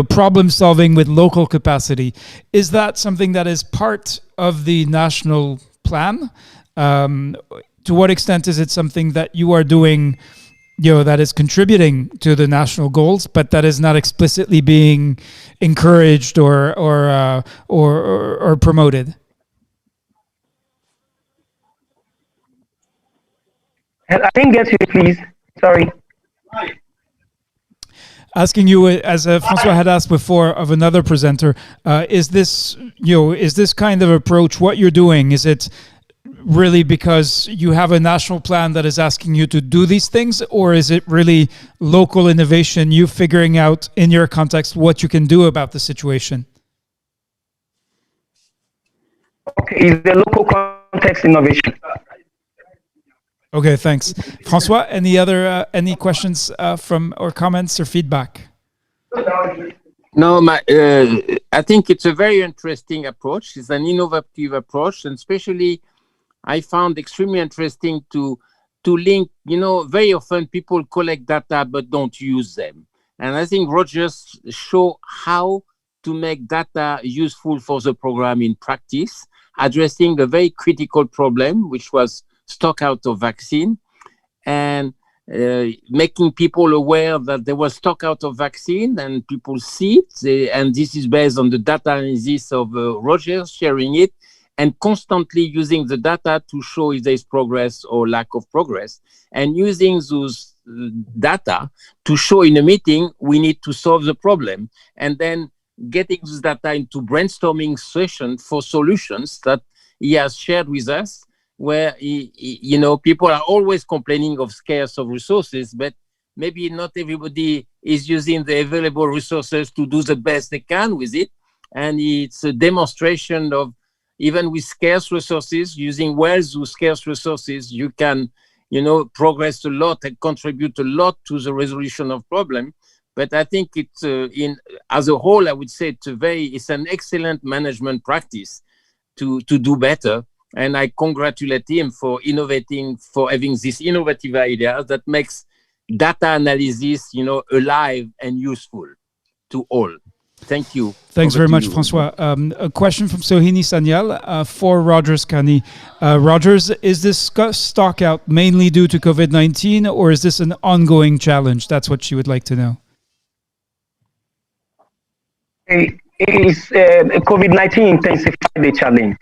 Speaker 1: problem solving with local capacity, is that something that is part of the national plan? To what extent is it something that you are doing, that is contributing to the national goals, but that is not explicitly being encouraged or promoted?
Speaker 6: I didn't get you, please. Sorry.
Speaker 1: asking you, as Francois had asked before of another presenter, is this kind of approach what you're doing? Is it really because you have a national plan that is asking you to do these things, or is it really local innovation, you figuring out in your context what you can do about the situation?
Speaker 6: Okay, is the local context innovation?
Speaker 1: Okay, thanks. Francois, any questions from or comments or feedback?
Speaker 3: No, I think it's a very interesting approach. It's an innovative approach, and especially I found extremely interesting to link, very often people collect data but don't use them. And I think Rogers show how to make data useful for the program in practice, addressing a very critical problem, which was stock out of vaccine, and making people aware that there was stock out of vaccine and people see it. And this is based on the data analysis of Rogers, sharing it, and constantly using the data to show if there is progress or lack of progress, and using those data to show in a meeting we need to solve the problem, and then getting this data into brainstorming session for solutions that he has shared with us, where people are always complaining of scarce of resources, but maybe not everybody is using the available resources to do the best they can with it. And it's a demonstration of, even with scarce resources, using well those scarce resources, you can, progress a lot and contribute a lot to the resolution of problem. But I think it's as a whole, I would say it's an excellent management practice to do better. And I congratulate him for innovating, for having this innovative idea that makes data analysis, alive and useful to all. Thank you.
Speaker 1: Thanks very much, Francois. A question from Sohini Sanyal for Rogers Kani. Rogers, is this stock out mainly due to COVID-19, or is this an ongoing challenge? That's what she would like to know.
Speaker 6: COVID-19 intensified the challenge.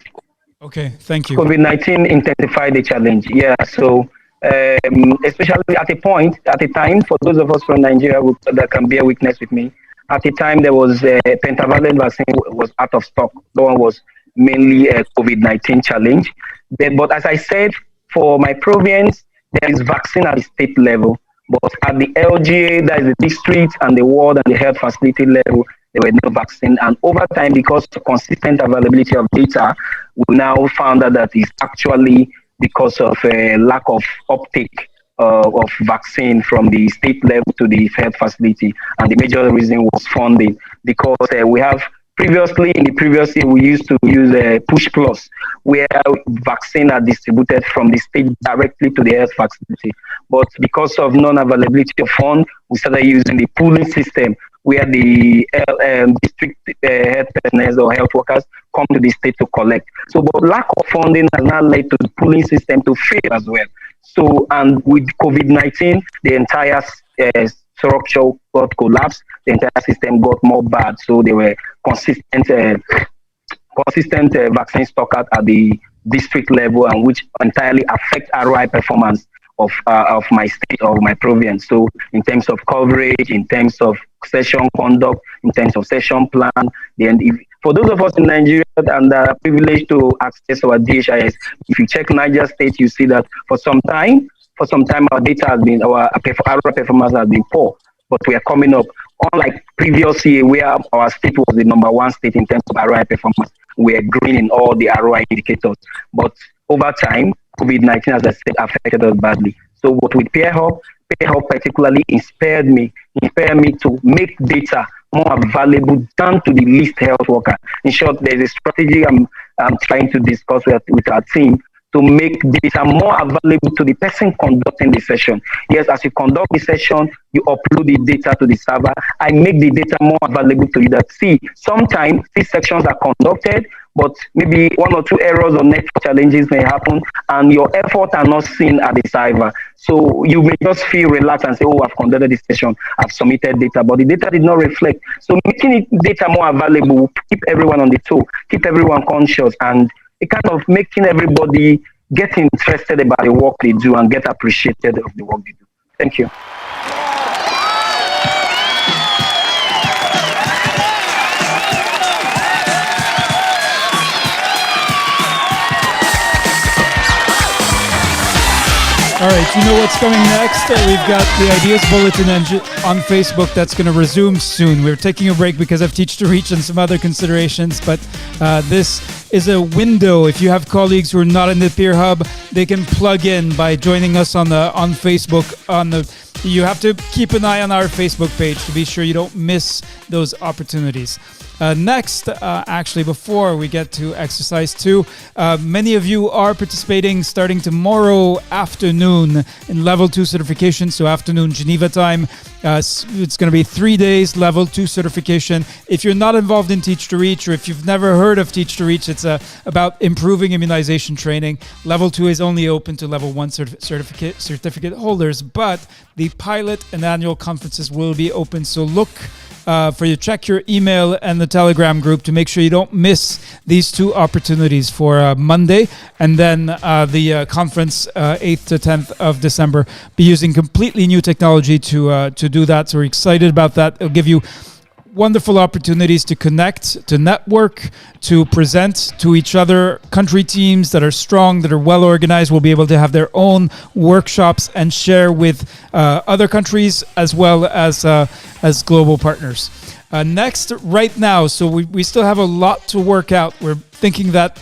Speaker 1: Okay, thank you.
Speaker 6: COVID-19 intensified the challenge. Yeah, so especially at a time, for those of us from Nigeria that can bear witness with me, at the time there was a pentavalent vaccine was out of stock. That one was mainly a COVID-19 challenge. But as I said, for my province, there is vaccine at the state level. But at the LGA, that is the district and the ward and the health facility level, there were no vaccine. And over time, because of consistent availability of data, we now found out that it's actually because of a lack of uptake of vaccine from the state level to the health facility. And the major reason was funding, because we have previously, in the previous year, we used to use Push Plus, where vaccine are distributed from the state directly to the health facility. But because of non-availability of funds, we started using the pooling system, where the district health personnel or health workers come to the state to collect. So, but lack of funding has now led to the pooling system to fail as well. So, and with COVID-19, the entire structure got collapsed, the entire system got more bad. So there were consistent vaccine stock out at the district level, and which entirely affect ROI performance of my state, of my province. So in terms of coverage, in terms of session conduct, in terms of session plan, then for those of us in Nigeria and are privileged to access our DHIS, if you check Niger State, you see that for some time our data has been, our performance has been poor, but we are coming up. Unlike previous year, where our state was the number one state in terms of ROI performance, we are green in all the ROI indicators. But over time, COVID-19, as I said, affected us badly. So what with Peer Hub particularly inspired me to make data more available down to the least health worker. In short, there's a strategy I'm trying to discuss with our team to make data more available to the person conducting the session. Yes, as you conduct the session, you upload the data to the server. I make the data more available to you that, see, sometimes these sections are conducted, but maybe one or two errors or network challenges may happen, and your efforts are not seen at the server. So you may just feel relaxed and say, oh, I've conducted this session, I've submitted data, but the data did not reflect. So making data more available will keep everyone on the toe, keep everyone conscious, and it kind of making everybody get interested about the work they do and get appreciated of the work they do. Thank you.
Speaker 1: All right, you know what's coming next? We've got the Ideas Bulletin on Facebook that's going to resume soon. We're taking a break because of Teach to Reach and some other considerations, but this is a window. If you have colleagues who are not in the Peer Hub, they can plug in by joining us on Facebook. You have to keep an eye on our Facebook page to be sure you don't miss those opportunities. Next, actually, before we get to exercise 2, many of you are participating starting tomorrow afternoon in level 2 certification, so afternoon Geneva time. It's going to be 3 days level 2 certification. If you're not involved in Teach to Reach, or if you've never heard of Teach to Reach, it's about improving immunization training. Level 2 is only open to level 1 certificate holders, but the pilot and annual conferences will be open, so look for you, check your email and the Telegram group to make sure you don't miss these 2 opportunities for Monday, and then the conference 8th to 10th of December. Be using completely new technology to do that, so we're excited about that. It'll give you wonderful opportunities to connect, to network, to present to each other. Country teams that are strong, that are well organized, will be able to have their own workshops and share with other countries as well as global partners. Next, right now, so we still have a lot to work out. We're thinking that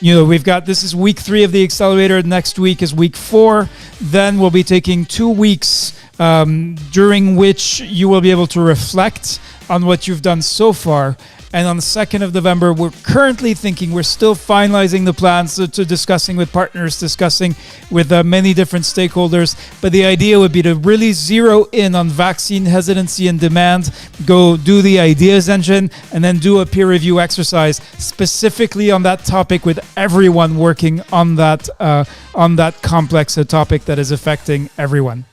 Speaker 1: we've got, this is week 3 of the Accelerator. Next week is week 4. Then we'll be taking 2 weeks during which you will be able to reflect on what you've done so far. And on the 2nd of November, we're currently thinking, we're still finalizing the plans to discussing with partners, discussing with many different stakeholders. But the idea would be to really zero in on vaccine hesitancy and demand, go do the ideas engine, and then do a peer review exercise specifically on that topic with everyone working on that complex topic that is affecting everyone.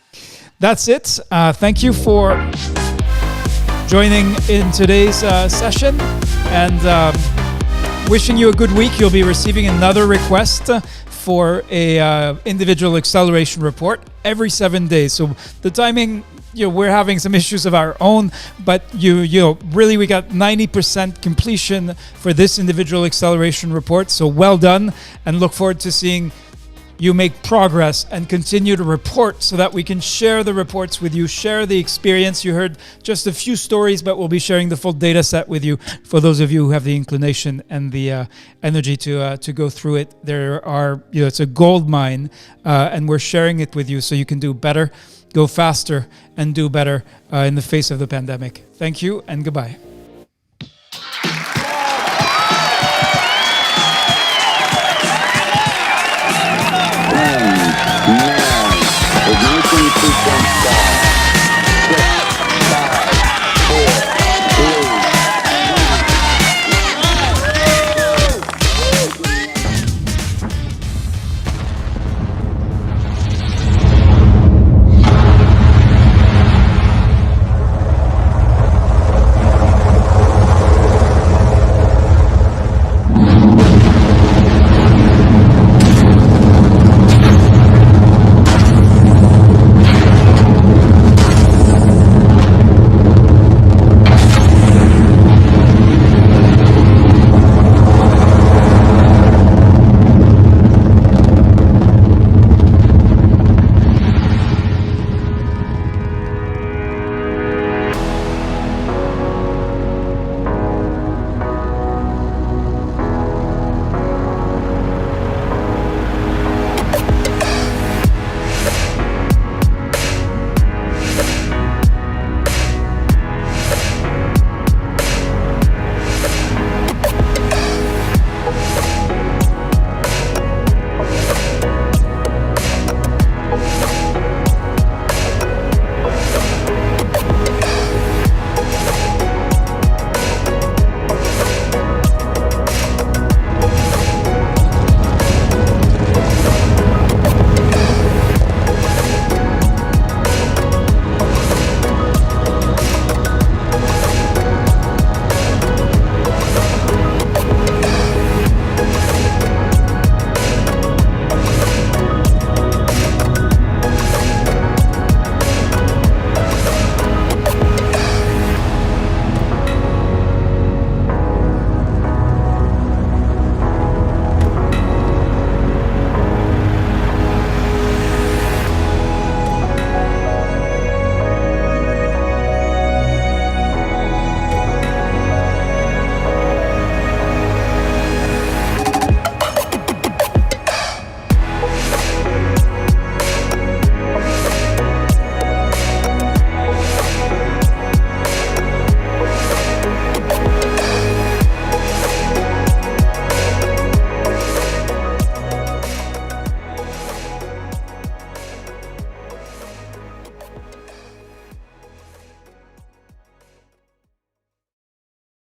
Speaker 1: That's it. Thank you for joining in today's session, and wishing you a good week. You'll be receiving another request for a individual acceleration report every 7 days. So the timing, we're having some issues of our own, but really we got 90% completion for this individual acceleration report. So well done, and look forward to seeing you make progress and continue to report so that we can share the reports with you, share the experience. You heard just a few stories, but we'll be sharing the full data set with you for those of you who have the inclination and the energy to go through it. There are, it's a gold mine, and we're sharing it with you so you can do better, go faster, and do better in the face of the pandemic. Thank you and goodbye.
Speaker 7: Yeah.